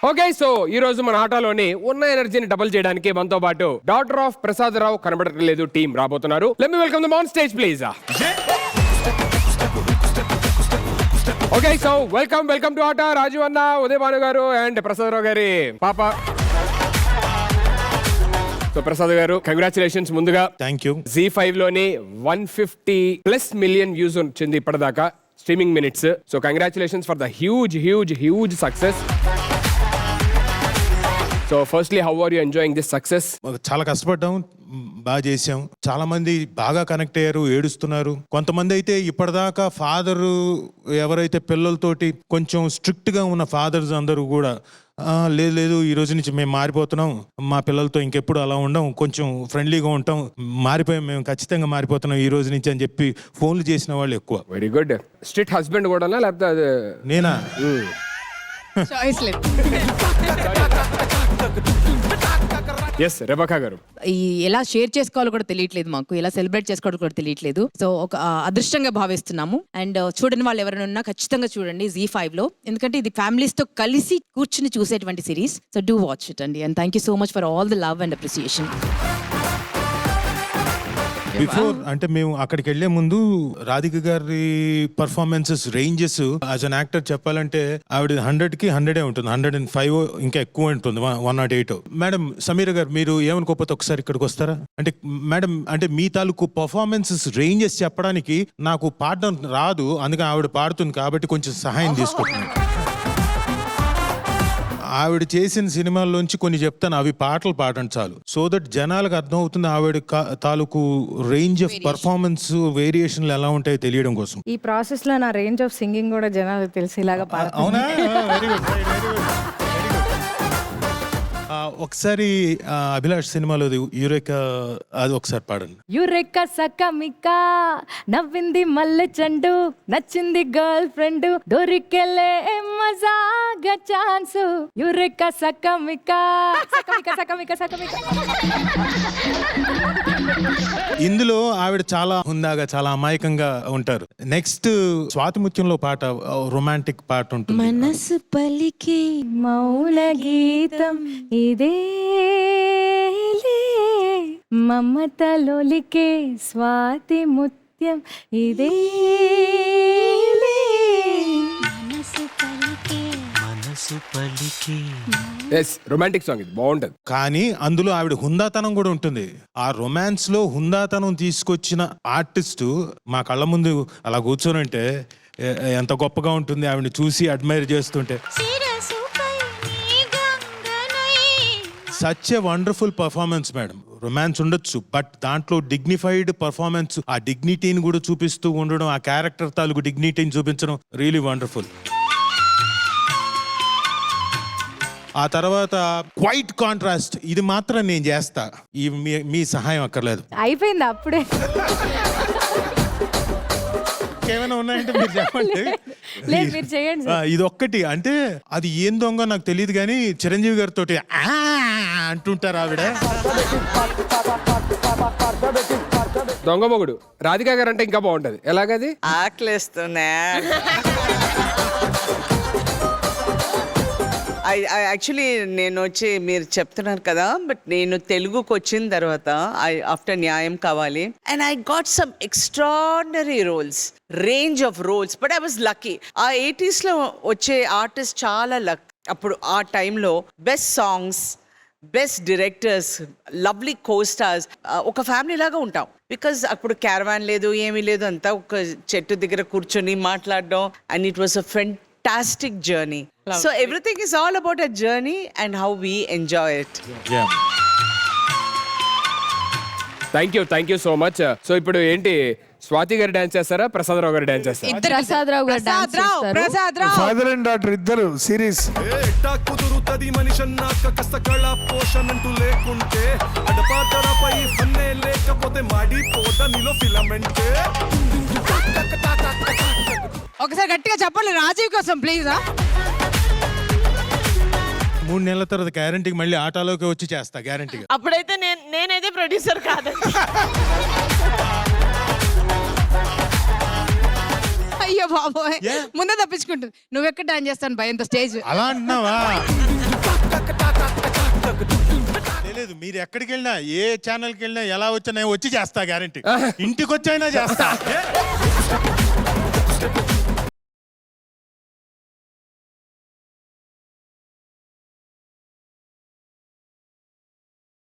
Okay, so ఈ రోజు మన ఆటలోని ఉన్న ఎనర్జీని డబుల్ చేయడానికి మనతో పాటు డాక్టర్ ఆఫ్ ప్రసాద్ రావు కనబడట్లేదు టీం రాబోతున్నారు. Let me welcome them on stage please. Okay, so welcome to ఆట. రాజు అన్న, ఉదయ్ భాను గారు అండ్ ప్రసాద్ రావు గారి పాప. సో ప్రసాద్ గారు, కంగ్రాచులేషన్స్ ముందుగా. Thank you. Z5 లోని 150+ మిలియన్ వ్యూస్ వచ్చింది ఇప్పటిదాకా streaming minutes. So congratulations for the huge success. So firstly, how are you enjoying this success? చాలా కష్టపడ్డాం, బాగా చేసాం. చాలా మంది బాగా కనెక్ట్ అయ్యారు, ఏడుస్తున్నారు. కొంతమంది అయితే ఇప్పటిదాకా ఫాదర్ ఎవరైతే పిల్లలతోటి కొంచెం స్ట్రిక్ట్ గా ఉన్న ఫాదర్స్ అందరూ కూడా లేదు ఈ రోజు నుంచి మేము మారిపోతున్నాం, మా పిల్లలతో ఇంకెప్పుడు అలా ఉండం, కొంచెం ఫ్రెండ్లీగా ఉంటాం, మారిపోయాం, మేము ఖచ్చితంగా మారిపోతున్నాం ఈ రోజు నుంచి అని చెప్పి ఫోన్లు చేసిన వాళ్ళు ఎక్కువ. Very good. స్ట్రిక్ట్ హస్బెండ్ కూడా లేకపోతే నేనా? చాయిస్ లేదు. ఎస్, రెబకా గారు. ఎలా షేర్ చేసుకోవాలో కూడా తెలియట్లేదు మాకు, ఎలా సెలబ్రేట్ చేసుకోవాలో కూడా తెలియట్లేదు. సో ఒక అదృష్టంగా భావిస్తున్నాము. అండ్ చూడని వాళ్ళు ఎవరైనా ఉన్నా ఖచ్చితంగా చూడండి Z5 లో, ఎందుకంటే ఇది ఫ్యామిలీస్ తో కలిసి కూర్చుని చూసేటువంటి series. So do watch it అండి. And thank you so much for all the love and appreciation. Before అంటే మేము అక్కడికి వెళ్లే ముందు రాధిక గారి performances ranges as an actor చెప్పాలంటే ఆవిడ 100కి 100 ఉంటుంది, 105 ఇంకా ఎక్కువ ఉంటుంది, 108. మేడం సమీర గారు, మీరు ఏమనుకోకపోతే ఒకసారి ఇక్కడికి వస్తారా? అంటే మేడం, అంటే మీ తాలూకు పర్ఫార్మెన్సెస్ రేంజెస్ చెప్పడానికి నాకు పాడడం రాదు, అందుకని ఆవిడ పాడుతుంది కాబట్టి కొంచెం సహాయం తీసుకుంటున్నాను. ఆవిడ చేసిన సినిమాల్లోంచి కొన్ని చెప్తాను, అవి పాటలు పాడండి చాలు, సో దట్ జనాలకు అర్థం అవుతుంది ఆవిడ తాలూకు రేంజ్ ఆఫ్ పర్ఫార్మెన్స్ వేరియేషన్లు ఎలా ఉంటాయో తెలియడం కోసం. ఈ ప్రాసెస్ లో నా రేంజ్ ఆఫ్ సింగింగ్ కూడా జనాలకు తెలిసేలాగా పాడుతున్నా. అవునా? Very good, very good. ఒకసారి అభిలాష్ సినిమాలో యూరేకా అది ఒకసారి పాడండి. యురెక్క సకమిక నవ్వింది మల్లె చెండు, నచ్చింది గర్ల్ ఫ్రెండ్, దొరికెలే మజాగా ఛాన్స్. యురెక్క సకమిక సకమిక సకమిక సకమిక. ఇందులో ఆవిడ చాలా హుందాగా, చాలా అమాయకంగా ఉంటారు. నెక్స్ట్ స్వాతి ముత్యంలో పాట, రొమాంటిక్ పాట ఉంటుంది. మనసు పలికి మౌన గీతం ఇదే మమతలోలికే స్వాతి ముత్యం ఇదే. ఎస్, రొమాంటిక్ సాంగ్ ఇది, బాగుంటది. కానీ అందులో ఆవిడ హుందాతనం కూడా ఉంటుంది. ఆ రొమాన్స్ లో హుందాతనం తీసుకొచ్చిన ఆర్టిస్టు మా కళ్ళ ముందు అలా కూర్చోనంటే ఎంత గొప్పగా ఉంటుంది. ఆవిడని చూసి అడ్మైర్ చేస్తుంటే such a wonderful performance madam. Romance ఉండొచ్చు, బట్ దాంట్లో డిగ్నిఫైడ్ పర్ఫార్మెన్స్, ఆ డిగ్నిటీని కూడా చూపిస్తూ ఉండడం, ఆ క్యారెక్టర్ తాలూకు డిగ్నిటీని చూపించడం రియలీ వండర్ఫుల్. ఆ తర్వాత క్వైట్ కాంట్రాస్ట్, ఇది మాత్రం నేను చేస్తా, మీ సహాయం అక్కర్లేదు. అయిపోయింది అప్పుడే. ఏమైనా ఉన్నాయంటే మీరు చెప్పండి. లేదు, మీరు చేయండి. ఇది ఒక్కటి, అంటే అది ఏం దొంగ నాకు తెలియదు కానీ చిరంజీవి గారితో అంటుంటారు ఆవిడ. దొంగ మొగుడు రాధికా గారు అంటే ఇంకా బాగుంటది. ఎలాగది? ఆకలేస్తున్నా. యాక్చువల్లీ నేను వచ్చి మీరు చెప్తున్నారు కదా, బట్ నేను తెలుగుకి వచ్చిన తర్వాత after Nyayam Kavali and I got some extraordinary roles, range of roles, but I was lucky. ఆ 80s లో వచ్చే ఆర్టిస్ట్ చాలా లక్. అప్పుడు ఆ టైంలో best songs, best directors, lovely co-stars, ఒక ఫ్యామిలీ లాగా ఉంటాం. బికాజ్ అప్పుడు క్యారవాన్ లేదు, ఏమీ లేదు, అంతా ఒక చెట్టు దగ్గర కూర్చొని మాట్లాడడం, and it was a fantastic journey. So everything is all about a journey and how we enjoy it. Yeah. Thank you so much. So ఇప్పుడు ఏంటి, స్వాతి గారు డాన్స్ చేస్తారా, ప్రసాద్ రావు గారు డాన్స్ చేస్తారా? ప్రసాద్ రావు గారు డాన్స్ చేస్తారు. ఫాదర్ అండ్ డాటర్ ఇద్దరు సిరీస్. కుదురుతది మనిషన్నాక కష్టకళ పోషణ అంటూ లేకుంటే, అడపాదడపై ఫన్నే లేకపోతే మాడిపోద నీలో ఫిలమెంట్. ఒకసారి గట్టిగా చెప్పండి రాజీవ్ కోసం ప్లీజ్. 3 నెలల తర్వాత గ్యారంటీకి మళ్ళీ ఆటలోకి వచ్చి చేస్తా, గ్యారంటీగా. అప్పుడైతే నేనైతే ప్రొడ్యూసర్ కాదండి. అయ్యో బాబోయ్, ముందే తప్పించుకుంటుంది. నువ్వెక్కడ డాన్స్ చేస్తాను భయంతో స్టేజ్. అలా అంటున్నావా? లేదు మీరు ఎక్కడికి వెళ్ళినా ఏ ఛానల్కి వెళ్ళినా ఎలా వచ్చా నేను వచ్చి చేస్తా గ్యారంటీ ఇంటికి వచ్చైనా చేస్తా